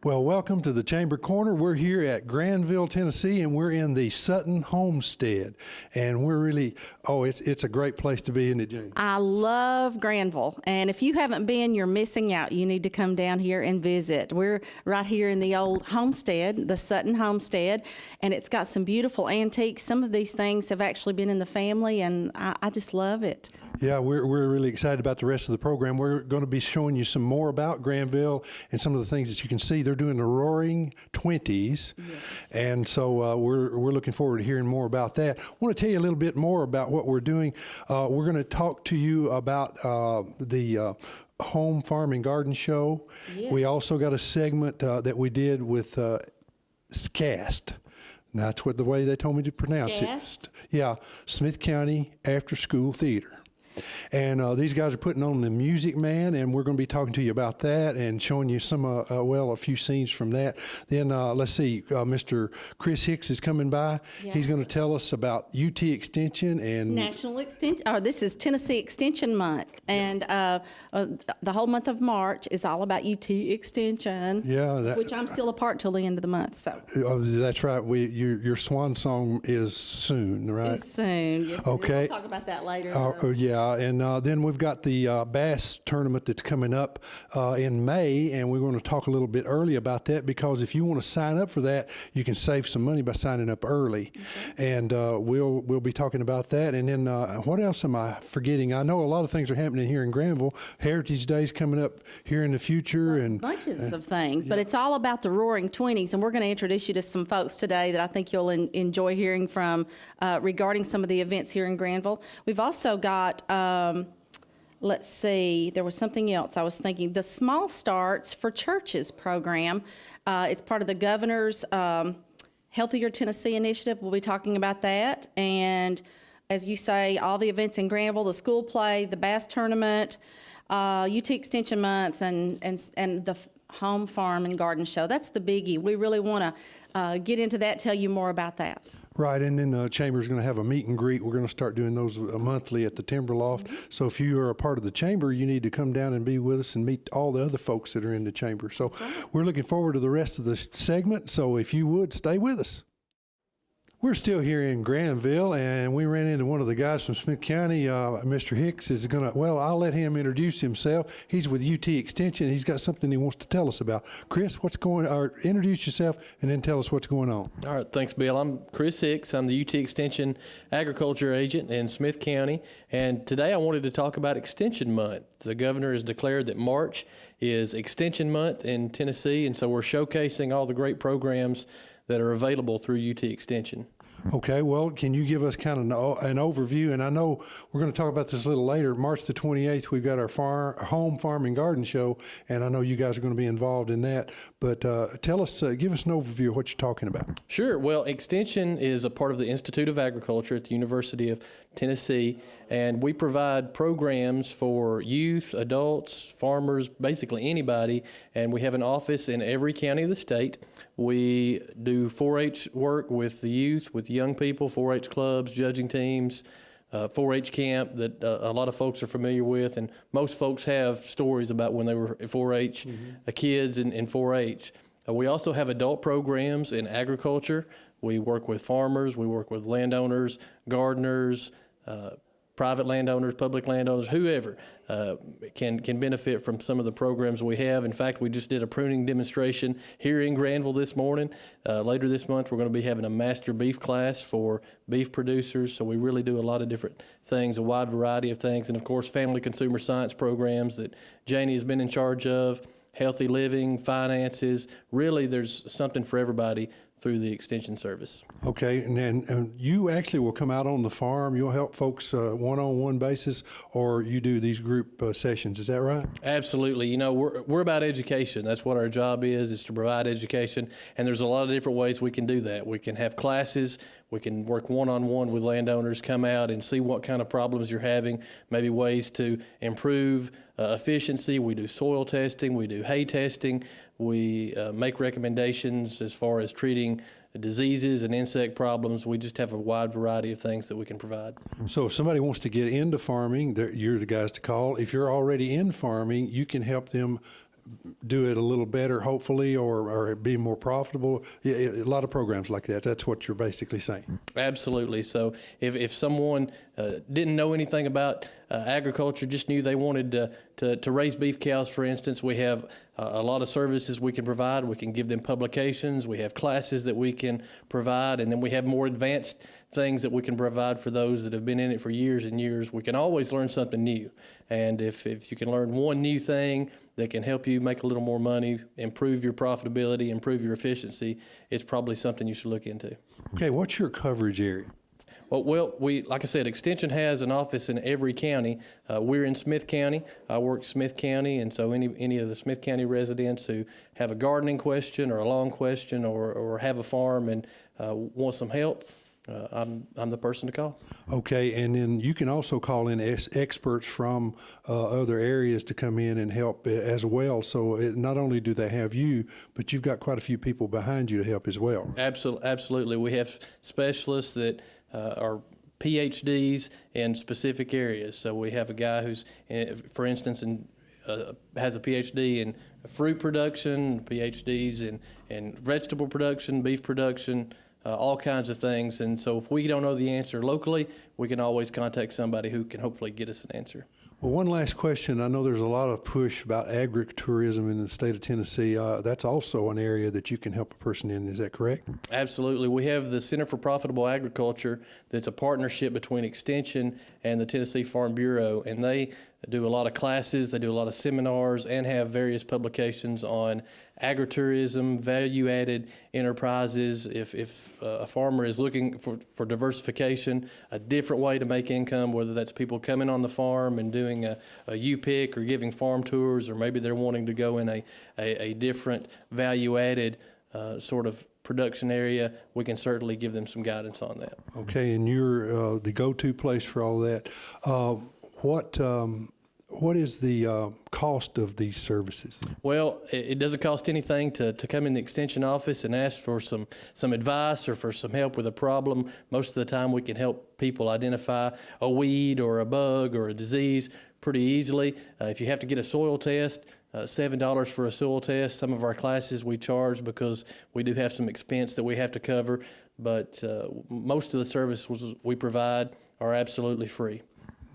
Well, welcome to the Chamber Corner. We're here at Granville, Tennessee, and we're in the Sutton Homestead. And we're really, it's a great place to be, isn't it, Jane? I love Granville. And if you haven't been, you're missing out. You need to come down here and visit. We're right here in the old homestead, the Sutton Homestead, and it's got some beautiful antiques. Some of these things have actually been in the family, and I just love it. Yeah, we're really excited about the rest of the program. We're going to be showing you some more about Granville and some of the things that you can see. They're doing the Roaring 20s, yes. And so we're looking forward to hearing more about that. I want to tell you a little bit more about what we're doing. We're going to talk to you about the Home Farm and Garden Show. Yes. We also got a segment that we did with SCAST. That's what the way they told me to pronounce it. Yeah, Smith County After School Theater. And these guys are putting on The Music Man, and we're going to be talking to you about that and showing you some, a few scenes from that. Then let's see, Mr. Chris Hicks is coming by. Yeah. He's going to tell us about UT Extension and National Extension. This is Tennessee Extension Month, and the whole month of March is all about UT Extension. Yeah, which I'm still a part till the end of the month. So that's right. Your swan song is soon, right? It's soon. Yes. Okay. We'll talk about that later. Yeah. And then we've got the bass tournament that's coming up in May, and we're going to talk a little bit early about that, because if you want to sign up for that, you can save some money by signing up early. Okay. And we'll be talking about that. And then what else am I forgetting? I know a lot of things are happening here in Granville. Heritage Day's coming up here in the future, and bunches of things. But it's all about the Roaring 20s, and we're going to introduce you to some folks today that I think you'll enjoy hearing from regarding some of the events here in Granville. We've also got let's see, there was something else I was thinking. The Small Starts for Churches program. It's part of the governor's Healthier Tennessee initiative. We'll be talking about that. And as you say, all the events in Granville, the school play, the bass tournament, UT Extension Month, and the Home Farm and Garden Show. That's the biggie. We really want to get into that, tell you more about that. Right, and then the Chamber's going to have a meet and greet. We're going to start doing those monthly at the Timber Loft. Mm-hmm. So if you are a part of the Chamber, you need to come down and be with us and meet all the other folks that are in the Chamber. So we're looking forward to the rest of the segment. So if you would, stay with us. We're still here in Granville, and we ran into one of the guys from Smith County. Mr. Hicks is going to, I'll let him introduce himself. He's with UT Extension. He's got something he wants to tell us about. Chris, introduce yourself and then tell us what's going on. All right, thanks, Bill. I'm Chris Hicks. I'm the UT Extension Agriculture Agent in Smith County, and today I wanted to talk about Extension Month. The governor has declared that March is Extension Month in Tennessee, and so we're showcasing all the great programs that are available through UT Extension. Okay, well, can you give us kind of an overview? And I know we're going to talk about this a little later. March the 28th, we've got our Home Farm and Garden Show, and I know you guys are going to be involved in that. But tell us, give us an overview of what you're talking about. Sure. Well, Extension is a part of the Institute of Agriculture at the University of Tennessee, and we provide programs for youth, adults, farmers, basically anybody, and we have an office in every county of the state. We do 4-H work with the youth, with young people, 4-H clubs, judging teams, 4-H camp that a lot of folks are familiar with, and most folks have stories about when they were 4-H kids in 4-H. We also have adult programs in agriculture. We work with farmers, we work with landowners, gardeners, private landowners, public landowners, whoever can benefit from some of the programs we have. In fact, we just did a pruning demonstration here in Granville this morning. Later this month, we're going to be having a master beef class for beef producers. So we really do a lot of different things, a wide variety of things. And of course, family consumer science programs that Janie has been in charge of, healthy living, finances. Really, there's something for everybody through the Extension service. Okay, and you actually will come out on the farm, you'll help folks one-on-one basis, or you do these group sessions, is that right? Absolutely. You know, we're about education. That's what our job is to provide education, and there's a lot of different ways we can do that. We can have classes, we can work one-on-one with landowners, come out and see what kind of problems you're having, maybe ways to improve efficiency. We do soil testing, we do hay testing, we make recommendations as far as treating diseases and insect problems. We just have a wide variety of things that we can provide. So if somebody wants to get into farming, you're the guys to call. If you're already in farming, you can help them do it a little better, hopefully, or be more profitable? Yeah, a lot of programs like that. That's what you're basically saying. Absolutely. So if someone didn't know anything about agriculture, just knew they wanted to raise beef cows, for instance, we have a lot of services we can provide. We can give them publications. We have classes that we can provide, and then we have more advanced things that we can provide for those that have been in it for years and years. We can always learn something new. And if you can learn one new thing that can help you make a little more money, improve your profitability, improve your efficiency, it's probably something you should look into. Okay, what's your coverage area? Well, like I said, Extension has an office in every county. We're in Smith County. I work Smith County, and so any of the Smith County residents who have a gardening question or a lawn question or have a farm and want some help, I'm the person to call. Okay, and then you can also call in experts from other areas to come in and help as well. So not only do they have you, but you've got quite a few people behind you to help as well. Absolutely. We have specialists that are PhDs in specific areas. So we have a guy who's, for instance, has a PhD in fruit production, PhDs in vegetable production, beef production, all kinds of things. And so if we don't know the answer locally, we can always contact somebody who can hopefully get us an answer. Well, one last question. I know there's a lot of push about agritourism in the state of Tennessee. That's also an area that you can help a person in. Is that correct? Absolutely. We have the Center for Profitable Agriculture that's a partnership between Extension and the Tennessee Farm Bureau, and they do a lot of classes, they do a lot of seminars, and have various publications on agritourism, value-added enterprises. If a farmer is looking for diversification, a different way to make income, whether that's people coming on the farm and doing a U-pick or giving farm tours, or maybe they're wanting to go in a different value-added sort of production area, we can certainly give them some guidance on that. Okay, and you're the go-to place for all that. What is the cost of these services? Well, it doesn't cost anything to come in the Extension office and ask for some advice or for some help with a problem. Most of the time we can help people identify a weed or a bug or a disease pretty easily. If you have to get a soil test, $7 for a soil test. Some of our classes we charge because we do have some expense that we have to cover, but most of the services we provide are absolutely free.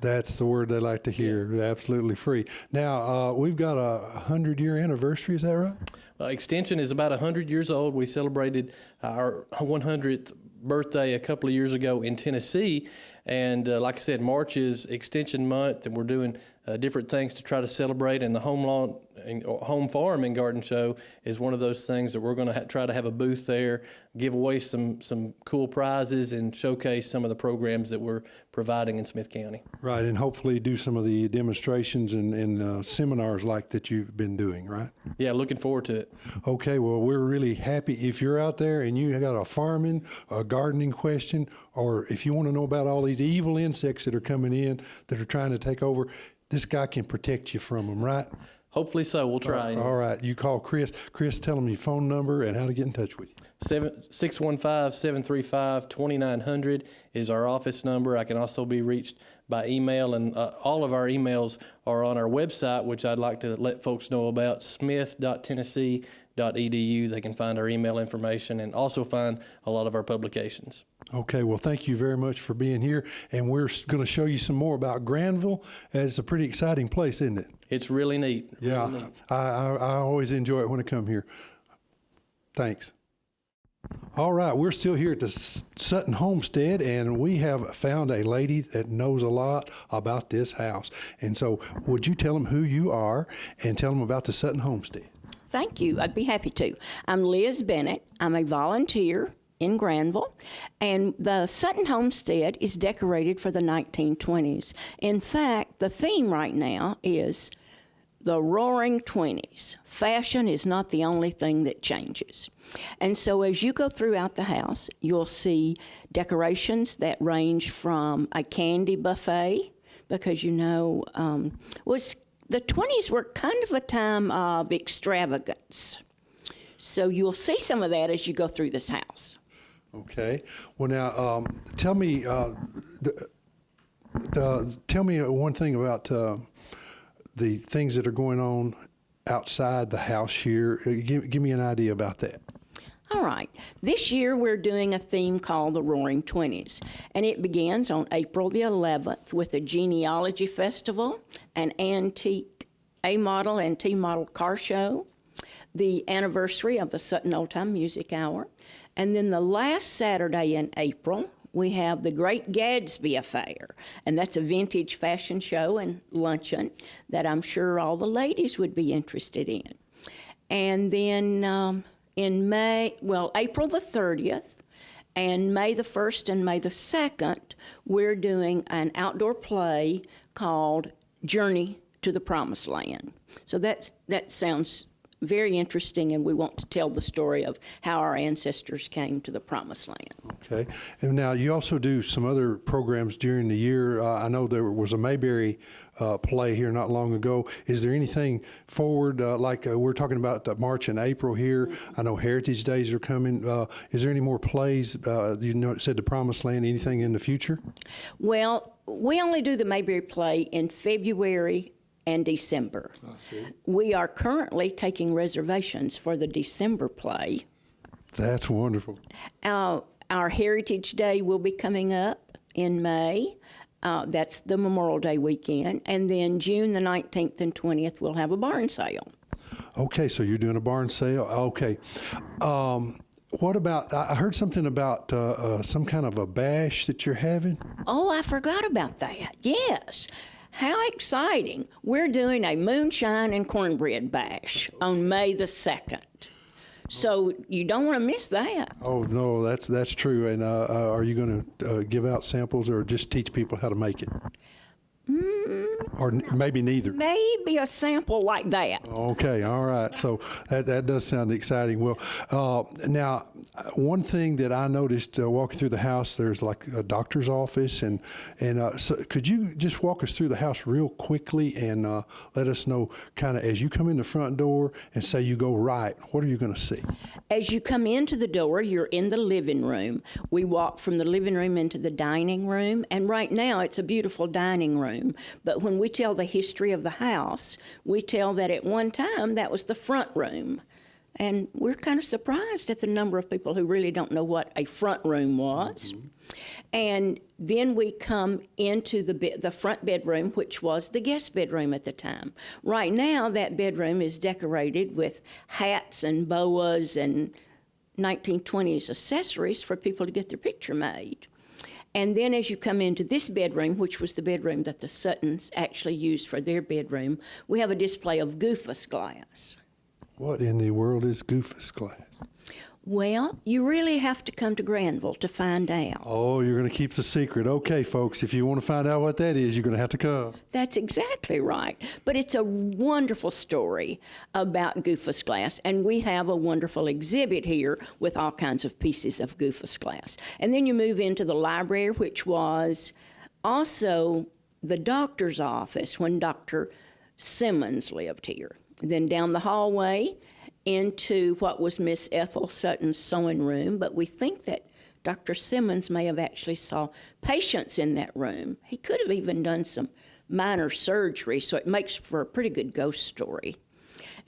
That's the word they like to hear, yeah. Absolutely free. Now, we've got a 100-year anniversary, is that right? Extension is about 100 years old. We celebrated our 100th birthday a couple of years ago in Tennessee, and like I said, March is Extension month, and we're doing different things to try to celebrate, and the home farm and garden show is one of those things that we're going to try to have a booth there, give away some cool prizes, and showcase some of the programs that we're providing in Smith County. Right, and hopefully do some of the demonstrations and seminars like that you've been doing, right? Yeah, looking forward to it. Okay, well, we're really happy. If you're out there and you got a farming, a gardening question, or if you want to know about all these evil insects that are coming in that are trying to take over, this guy can protect you from them, right? Hopefully so. We'll try. All right. You call Chris. Chris, tell him your phone number and how to get in touch with you. 615-735-2900 is our office number. I can also be reached by email, and all of our emails are on our website, which I'd like to let folks know about, smith.tennessee.edu. They can find our email information and also find a lot of our publications. Okay, well, thank you very much for being here, and we're going to show you some more about Granville. It's a pretty exciting place, isn't it? It's really neat. Yeah, really neat. I always enjoy it when I come here. Thanks. All right, we're still here at the Sutton Homestead, and we have found a lady that knows a lot about this house. And so would you tell them who you are and tell them about the Sutton Homestead? Thank you. I'd be happy to. I'm Liz Bennett. I'm a volunteer in Granville, and the Sutton Homestead is decorated for the 1920s. In fact, the theme right now is the Roaring '20s. Fashion is not the only thing that changes. And so as you go throughout the house, you'll see decorations that range from a candy buffet, because the 20s were kind of a time of extravagance. So you'll see some of that as you go through this house. Okay. Well, now, tell me one thing about the things that are going on outside the house here. Give me an idea about that. All right. This year we're doing a theme called the Roaring Twenties, and it begins on April the 11th with a genealogy festival, an antique A-model and T-model car show, the anniversary of the Sutton Oldham Music Hour, and then the last Saturday in April we have the Great Gatsby Affair, and that's a vintage fashion show and luncheon that I'm sure all the ladies would be interested in. And then in April the 30th and May the 1st and May the 2nd, we're doing an outdoor play called Journey to the Promised Land. So that sounds very interesting, and we want to tell the story of how our ancestors came to the Promised Land. Okay. And now you also do some other programs during the year. I know there was a Mayberry play here not long ago. Is there anything forward, we're talking about March and April here? I know Heritage Days are coming. Is there any more plays? Said the Promised Land, anything in the future? Well, we only do the Mayberry play in February and December. I see. We are currently taking reservations for the December play. That's wonderful. Our Heritage Day will be coming up in May. That's the Memorial Day weekend. And then June the 19th and 20th, we'll have a barn sale. Okay, so you're doing a barn sale. Okay. What about, I heard something about some kind of a bash that you're having? Oh, I forgot about that. Yes. How exciting. We're doing a moonshine and cornbread bash on May the 2nd. So you don't want to miss that. Oh, no, that's true. And are you going to give out samples or just teach people how to make it? Or maybe neither. Maybe a sample like that. Okay, all right. So that does sound exciting. Well, now, one thing that I noticed walking through the house, there's like a doctor's office, and so could you just walk us through the house real quickly and let us know kind of as you come in the front door and say you go right, what are you going to see? As you come into the door, you're in the living room. We walk from the living room into the dining room, and right now it's a beautiful dining room. But when we tell the history of the house, we tell that at one time that was the front room. And we're kind of surprised at the number of people who really don't know what a front room was. Mm-hmm. And then we come into the front bedroom, which was the guest bedroom at the time. Right now, that bedroom is decorated with hats and boas and 1920s accessories for people to get their picture made. And then as you come into this bedroom, which was the bedroom that the Suttons actually used for their bedroom, we have a display of Goofus glass. What in the world is Goofus glass? Well, you really have to come to Granville to find out. Oh, you're going to keep the secret. Okay, folks, if you want to find out what that is, you're going to have to come. That's exactly right. But it's a wonderful story about Goofus glass, and we have a wonderful exhibit here with all kinds of pieces of Goofus glass. And then you move into the library, which was also the doctor's office when Dr. Simmons lived here. Then down the hallway into what was Miss Ethel Sutton's sewing room, but we think that Dr. Simmons may have actually saw patients in that room. He could have even done some minor surgery, so it makes for a pretty good ghost story.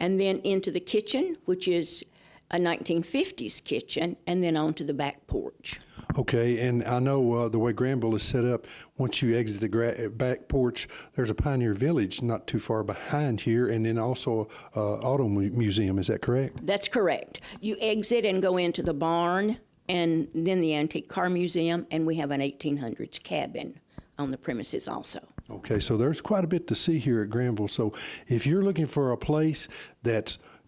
And then into the kitchen, which is a 1950s kitchen, and then on to the back porch. Okay, and I know the way Granville is set up, once you exit the back porch, there's a Pioneer Village not too far behind here, and then also an auto museum. Is that correct? That's correct. You exit and go into the barn, and then the Antique Car Museum, and we have an 1800s cabin on the premises also. Okay, so there's quite a bit to see here at Granville. So if you're looking for a place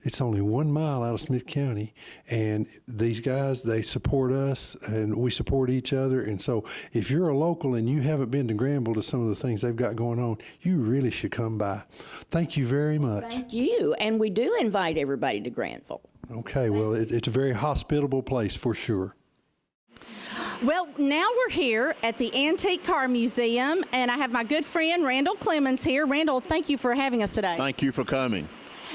it's only 1 mile out of Smith County, and these guys, they support us, and we support each other. And so if you're a local and you haven't been to Granville to some of the things they've got going on, you really should come by. Thank you very much. Thank you, and we do invite everybody to Granville. Okay, well, it's a very hospitable place for sure. Well, now we're here at the Antique Car Museum, and I have my good friend Randall Clemens here. Randall, thank you for having us today. Thank you for coming.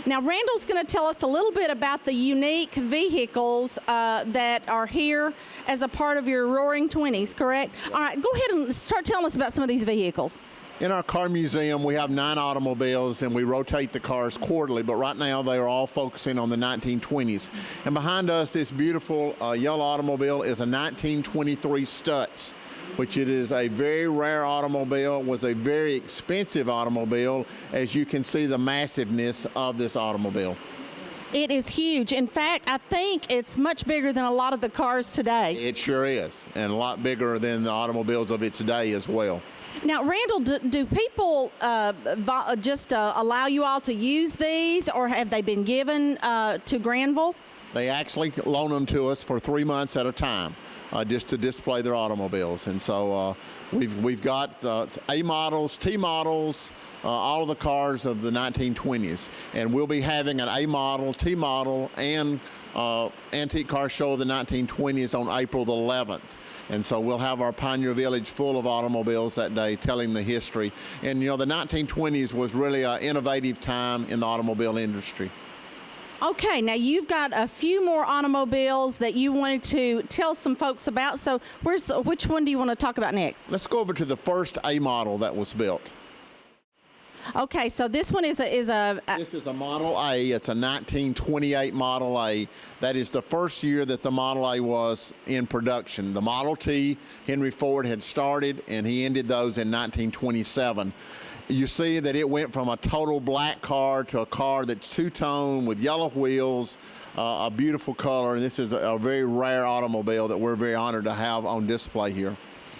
Now, Randall's going to tell us a little bit about the unique vehicles that are here as a part of your Roaring Twenties, correct? All right, go ahead and start telling us about some of these vehicles. In our car museum, we have 9 automobiles, and we rotate the cars quarterly, but right now they are all focusing on the 1920s. And behind us, this beautiful yellow automobile is a 1923 Stutz, which it is a very rare automobile, was a very expensive automobile, as you can see the massiveness of this automobile. It is huge. In fact, I think it's much bigger than a lot of the cars today. It sure is, and a lot bigger than the automobiles of its day as well. Now, Randall, do people just allow you all to use these, or have they been given to Granville? They actually loan them to us for 3 months at a time, just to display their automobiles. And so we've got A models, T models, all of the cars of the 1920s. And we'll be having an A model, T model, and antique car show of the 1920s on April the 11th. And so we'll have our Pioneer Village full of automobiles that day, telling the history. And you know, the 1920s was really an innovative time in the automobile industry. Okay, now you've got a few more automobiles that you wanted to tell some folks about. So which one do you want to talk about next? Let's go over to the first A model that was built. Okay, so this one is a This is a Model A. It's a 1928 Model A. That is the first year that the Model A was in production. The Model T, Henry Ford had started, and he ended those in 1927. You see that it went from a total black car to a car that's two-tone with yellow wheels, a beautiful color, and this is a very rare automobile that we're very honored to have on display here.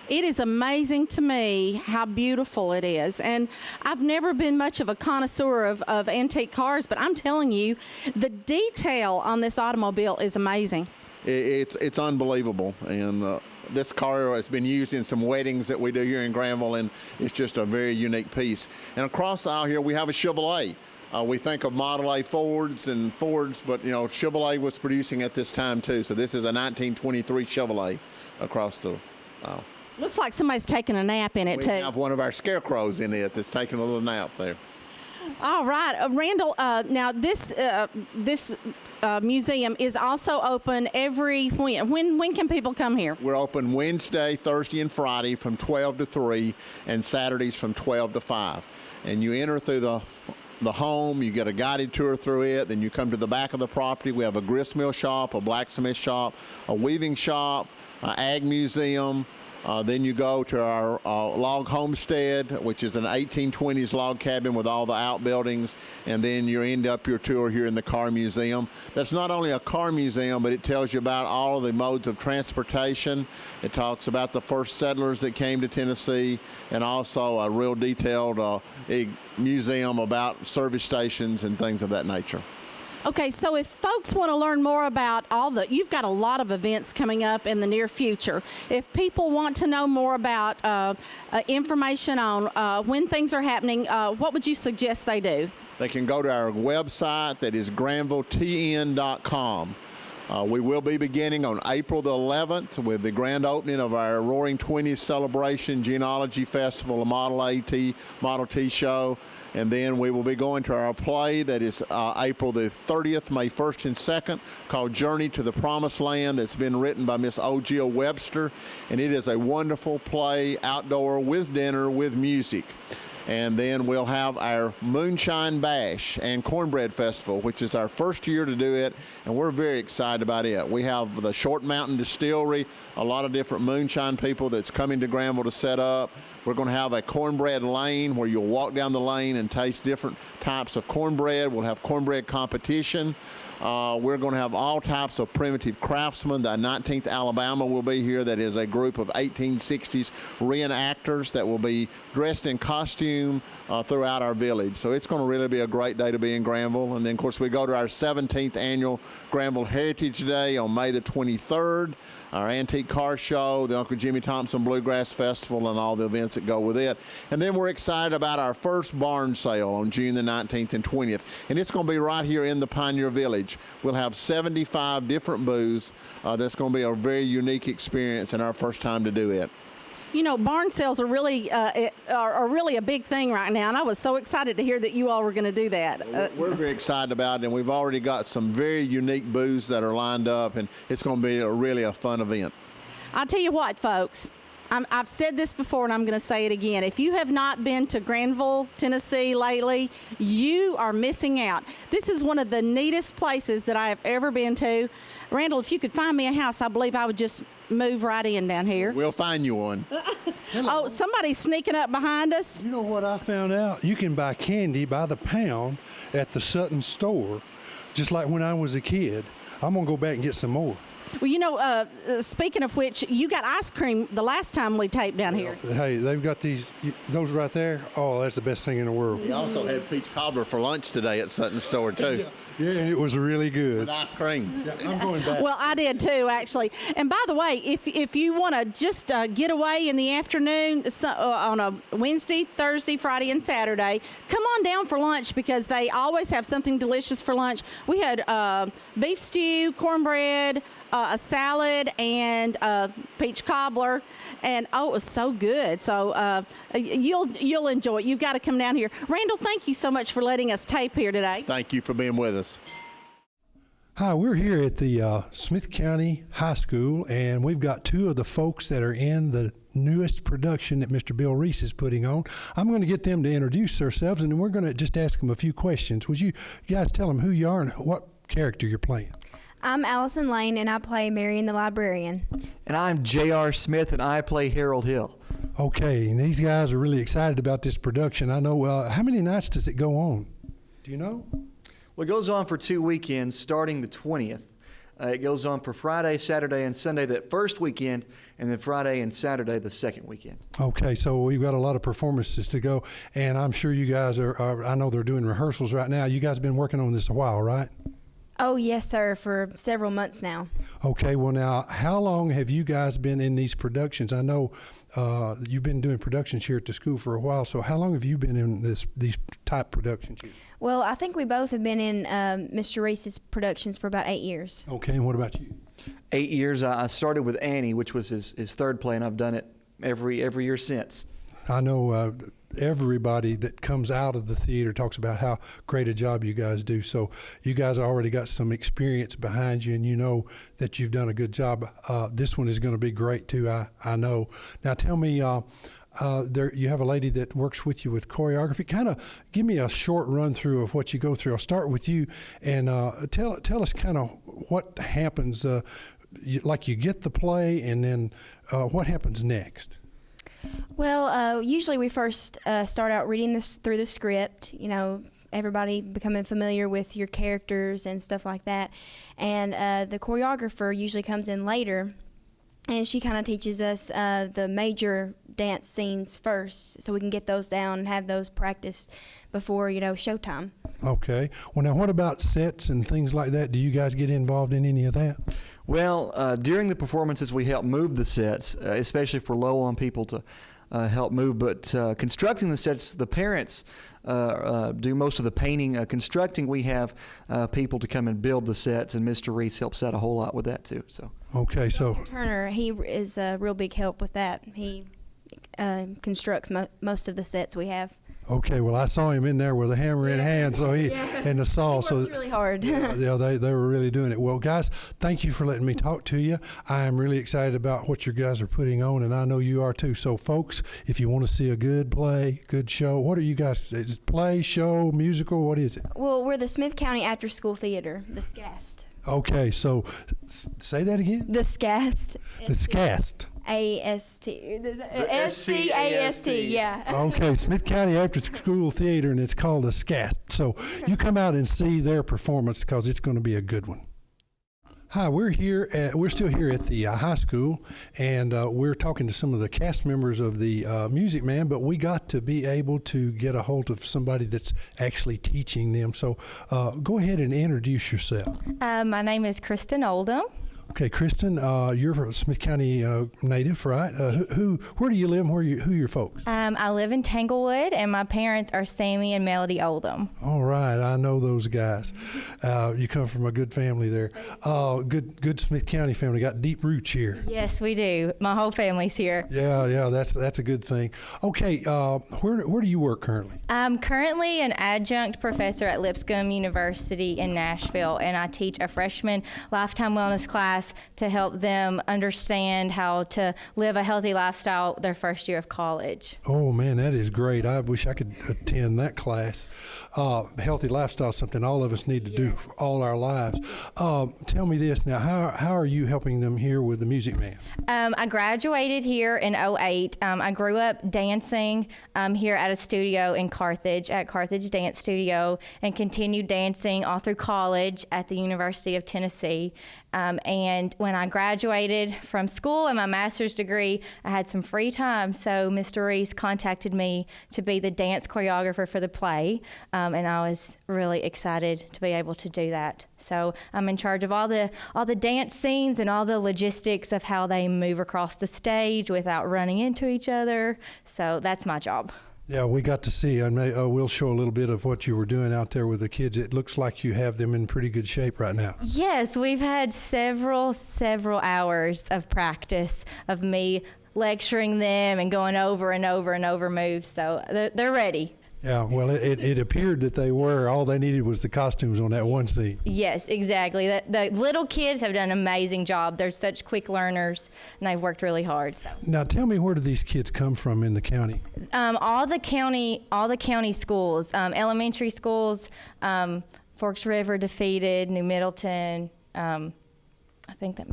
It is amazing to me how beautiful it is. And I've never been much of a connoisseur of antique cars, but I'm telling you, the detail on this automobile is amazing. It's unbelievable. And this car has been used in some weddings that we do here in Granville, and it's just a very unique piece. And across the aisle here, we have a Chevrolet. We think of Model A Fords, but you know, Chevrolet was producing at this time too. So this is a 1923 Chevrolet across the aisle. Looks like somebody's taking a nap in it, We too. have one of our scarecrows in it that's taking a little nap there. All right. Randall, now this museum is also open every when can people come here? We're open Wednesday, Thursday, and Friday from 12 to 3, and Saturdays from 12 to 5. And you enter through the home, you get a guided tour through it, then you come to the back of the property. We have a gristmill shop, a blacksmith shop, a weaving shop, an ag museum. Then you go to our log homestead, which is an 1820s log cabin with all the outbuildings, and then you end up your tour here in the car museum. That's not only a car museum, but it tells you about all of the modes of transportation. It talks about the first settlers that came to Tennessee, and also a real detailed museum about service stations and things of that nature. Okay, so if folks want to learn more about you've got a lot of events coming up in the near future. If people want to know more about information on when things are happening, what would you suggest they do? They can go to our website that is granvilletn.com. We will be beginning on April the 11th with the grand opening of our Roaring Twenties Celebration Genealogy Festival, a Model A Model T show. And then we will be going to our play that is April the 30th, May 1st and 2nd, called Journey to the Promised Land. That's been written by Miss O. Jill Webster. And it is a wonderful play, outdoor, with dinner, with music. And then we'll have our Moonshine Bash and Cornbread Festival, which is our first year to do it, and we're very excited about it. We have the Short Mountain Distillery, a lot of different moonshine people that's coming to Granville to set up. We're going to have a cornbread lane where you'll walk down the lane and taste different types of cornbread. We'll have cornbread competition. We're going to have all types of primitive craftsmen. The 19th Alabama will be here. That is a group of 1860s reenactors that will be dressed in costume throughout our village. So it's going to really be a great day to be in Granville. And then, of course, we go to our 17th annual Granville Heritage Day on May the 23rd. Our antique car show, the Uncle Jimmy Thompson Bluegrass Festival, and all the events that go with it. And then we're excited about our first barn sale on June the 19th and 20th. And it's going to be right here in the Pioneer Village. We'll have 75 different booths. That's going to be a very unique experience and our first time to do it. You know, barn sales are really a big thing right now, and I was so excited to hear that you all were going to do that. We're very excited about it, and we've already got some very unique booths that are lined up, and it's going to be really a fun event. I'll tell you what, folks. I've said this before, and I'm going to say it again. If you have not been to Granville, Tennessee lately, you are missing out. This is one of the neatest places that I have ever been to. Randall, if you could find me a house, I believe I would just move right in down here. We'll find you one. Oh, somebody's sneaking up behind us. You know what I found out? You can buy candy by the pound at the Sutton store, just like when I was a kid. I'm going to go back and get some more. Well, you know, speaking of which, you got ice cream the last time we taped down here. Hey, they've got those right there. Oh, that's the best thing in the world. We also had peach cobbler for lunch today at Sutton store, too. Yeah, it was really good. With ice cream. Yeah, I'm going back. Well, I did too, actually. And by the way, if you want to just get away in the afternoon on a Wednesday, Thursday, Friday, and Saturday, come on down for lunch because they always have something delicious for lunch. We had beef stew, cornbread, a salad, and peach cobbler, and oh, it was so good. So you'll enjoy it. You've got to come down here. Randall, thank you so much for letting us tape here today. Thank you for being with us. Hi, we're here at the Smith County High School, and we've got two of the folks that are in the newest production that Mr. Bill Reese is putting on. I'm going to get them to introduce themselves, and then we're going to just ask them a few questions. Would you guys tell them who you are and what character you're playing? I'm Allison Lane, and I play Marion the Librarian. And I'm J.R. Smith, and I play Harold Hill. Okay, and these guys are really excited about this production. I know. How many nights does it go on? Do you know? Well, it goes on for 2 weekends, starting the 20th. It goes on for Friday, Saturday, and Sunday that first weekend, and then Friday and Saturday the second weekend. Okay, so we've got a lot of performances to go, and I'm sure you guys are I know they're doing rehearsals right now. You guys have been working on this a while, right? Oh, yes, sir, for several months now. Okay, well now, how long have you guys been in these productions? I know you've been doing productions here at the school for a while, so how long have you been in these type productions here? Well, I think we both have been in Mr. Reese's productions for about 8 years. Okay, and what about you? 8 years. I started with Annie, which was his third play, and I've done it every year since. I know everybody that comes out of the theater talks about how great a job you guys do. So you guys already got some experience behind you, and you know that you've done a good job. This one is going to be great too, I know. Now tell me, you have a lady that works with you with choreography. Kind of give me a short run through of what you go through. I'll start with you, and tell us kind of what happens. Like you get the play, and then what happens next? Well, usually we first start out reading this through the script, you know, everybody becoming familiar with your characters and stuff like that. And the choreographer usually comes in later, and she kind of teaches us the major dance scenes first, so we can get those down and have those practiced before, you know, showtime. Okay. Well, now what about sets and things like that? Do you guys get involved in any of that? Well, during the performances, we help move the sets, especially if we're low on people to help move. But constructing the sets, the parents do most of the painting. Constructing, we have people to come and build the sets, and Mr. Reese helps out a whole lot with that too. So. Okay, so Turner, he is a real big help with that. He constructs most of the sets we have. Okay, well, I saw him in there with a hammer in hand, so and the saw. He works really hard. Yeah, they were really doing it. Well, guys, thank you for letting me talk to you. I am really excited about what you guys are putting on, and I know you are too. So, folks, if you want to see a good play, good show, what are you guys? Is it play, show, musical? What is it? Well, we're the Smith County After School Theater, the SCAST. Okay, so say that again. The SCAST. The SCAST. A-S-T. S-C-A-S-T, yeah. Okay, Smith County After School Theater, and it's called the SCAST. So you come out and see their performance because it's going to be a good one. Hi, we're still here at the high school, and we're talking to some of the cast members of the Music Man, but we got to be able to get a hold of somebody that's actually teaching them. So go ahead and introduce yourself. My name is Kristin Oldham. Okay, Kristin, you're a Smith County native, right? Where do you live? Who are your folks? I live in Tanglewood, and my parents are Sammy and Melody Oldham. All right, I know those guys. You come from a good family there. Good Smith County family. Got deep roots here. Yes, we do. My whole family's here. Yeah, that's a good thing. Okay, where do you work currently? I'm currently an adjunct professor at Lipscomb University in Nashville, and I teach a freshman lifetime wellness class class to help them understand how to live a healthy lifestyle their first year of college. Oh man, that is great. I wish I could attend that class. Healthy lifestyle is something all of us need to do for all our lives. Tell me this now, how are you helping them here with the Music Man? I graduated here in 2008. I grew up dancing here at a studio in Carthage, at Carthage Dance Studio, and continued dancing all through college at the University of Tennessee. And when I graduated from school and my master's degree, I had some free time. So Mr. Reese contacted me to be the dance choreographer for the play. And I was really excited to be able to do that. So I'm in charge of all the dance scenes and all the logistics of how they move across the stage without running into each other. So that's my job. Yeah, we got to see, and we'll show a little bit of what you were doing out there with the kids. It looks like you have them in pretty good shape right now. Yes, we've had several hours of practice of me lecturing them and going over and over and over moves, so they're ready. Yeah, well, it appeared that they were. All they needed was the costumes on that one scene. Yes, exactly. The little kids have done an amazing job. They're such quick learners, and they've worked really hard. So. Now, tell me, where do these kids come from in the county? All the county schools, elementary schools, Forks River, Defeated, New Middleton. I think that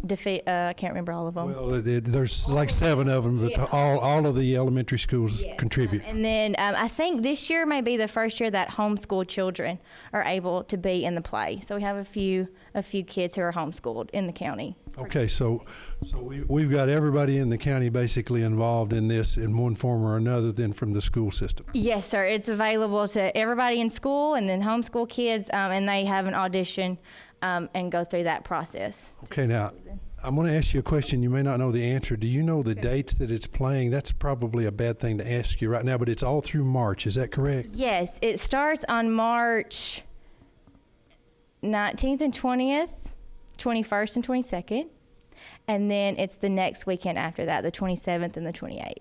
I can't remember all of them. Well, there's like 7 of them, but all of the elementary schools contribute. And then I think this year may be the first year that homeschooled children are able to be in the play. So we have a few kids who are homeschooled in the county. Okay, so we've got everybody in the county basically involved in this in one form or another, then from the school system. Yes, sir. It's available to everybody in school and then homeschool kids, and they have an audition and go through that process. Okay, now I'm going to ask you a question. You may not know the answer. Do you know the dates that it's playing? That's probably a bad thing to ask you right now, but it's all through March. Is that correct? Yes, it starts on March 19th and 20th, 21st and 22nd, and then it's the next weekend after that, the 27th and the 28th.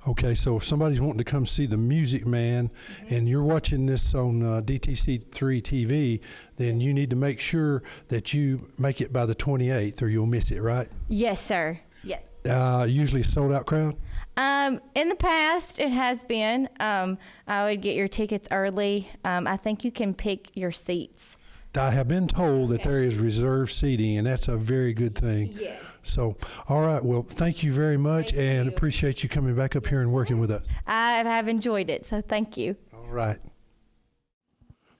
Okay, so if somebody's wanting to come see the Music Man and you're watching this on DTC TV, then you need to make sure that you make it by the 28th or you'll miss it, right? Yes, sir. Yes. Usually a sold-out crowd? In the past, it has been. I would get your tickets early. I think you can pick your seats. I have been told that there is reserved seating, and that's a very good thing. Yes. So, all right. Well, thank you very much, and appreciate you coming back up here and working with us. I have enjoyed it, so thank you. All right.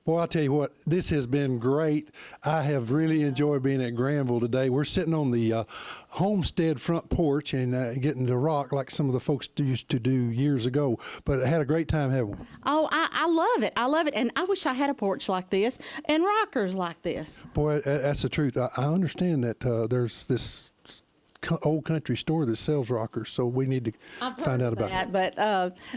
Boy, I'll tell you what, this has been great. I have really enjoyed being at Granville today. We're sitting on the homestead front porch and getting to rock like some of the folks used to do years ago. But I had a great time, haven't we? Oh, I love it. I love it. And I wish I had a porch like this and rockers like this. Boy, that's the truth. I understand that there's this old country store that sells rockers, so we need to find out about that.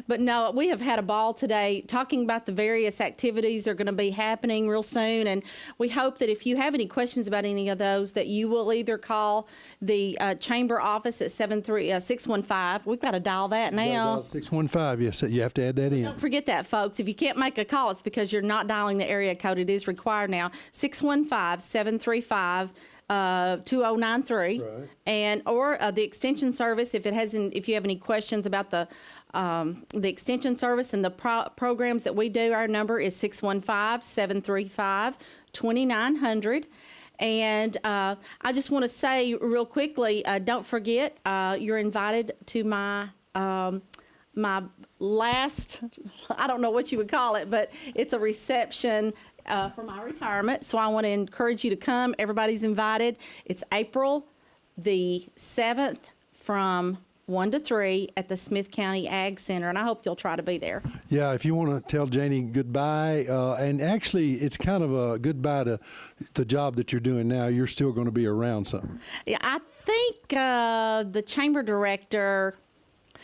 But no, we have had a ball today talking about the various activities that are going to be happening real soon, and we hope that if you have any questions about any of those, that you will either call the chamber office at 615. We've got to dial that now. 615. Yes, you have to add that in. Don't forget that, folks. If you can't make a call, it's because you're not dialing the area code. It is required now. 615-735. 2093, right. And or the extension service if you have any questions about the extension service and the programs that we do. Our number is 615-735-2900. And I just want to say real quickly, don't forget you're invited to my my last, I don't know what you would call it, but it's a reception for my retirement. So I want to encourage you to come. Everybody's invited. It's April the 7th from 1 to 3 at the Smith County Ag Center, and I hope you'll try to be there. Yeah, if you want to tell Janie goodbye, and actually it's kind of a goodbye to the job that you're doing now. You're still going to be around some. Yeah, I think the chamber director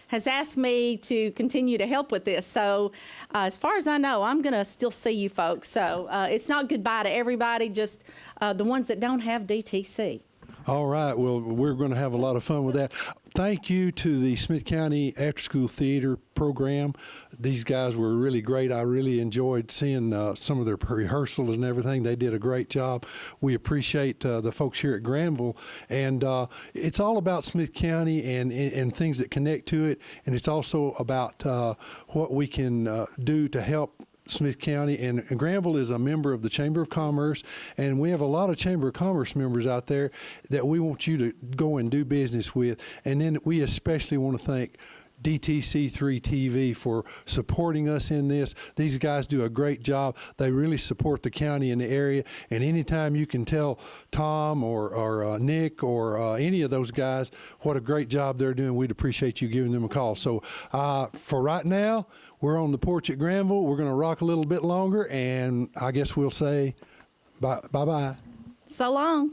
has asked me to continue to help with this. So as far as I know, I'm going to still see you folks. So it's not goodbye to everybody, just the ones that don't have DTC. All right. Well, we're going to have a lot of fun with that. Thank you to the Smith County After School Theater program. These guys were really great. I really enjoyed seeing some of their rehearsals and everything. They did a great job. We appreciate the folks here at Granville. And it's all about Smith County and things that connect to it. And it's also about what we can do to help Smith County, and Granville is a member of the Chamber of Commerce, and we have a lot of Chamber of Commerce members out there that we want you to go and do business with. And then we especially want to thank DTC TV for supporting us in this. These guys do a great job. They really support the county and the area, and anytime you can tell Tom or Nick or any of those guys what a great job they're doing, we'd appreciate you giving them a call. So for right now, we're on the porch at Granville. We're going to rock a little bit longer, and I guess we'll say bye-bye. So long.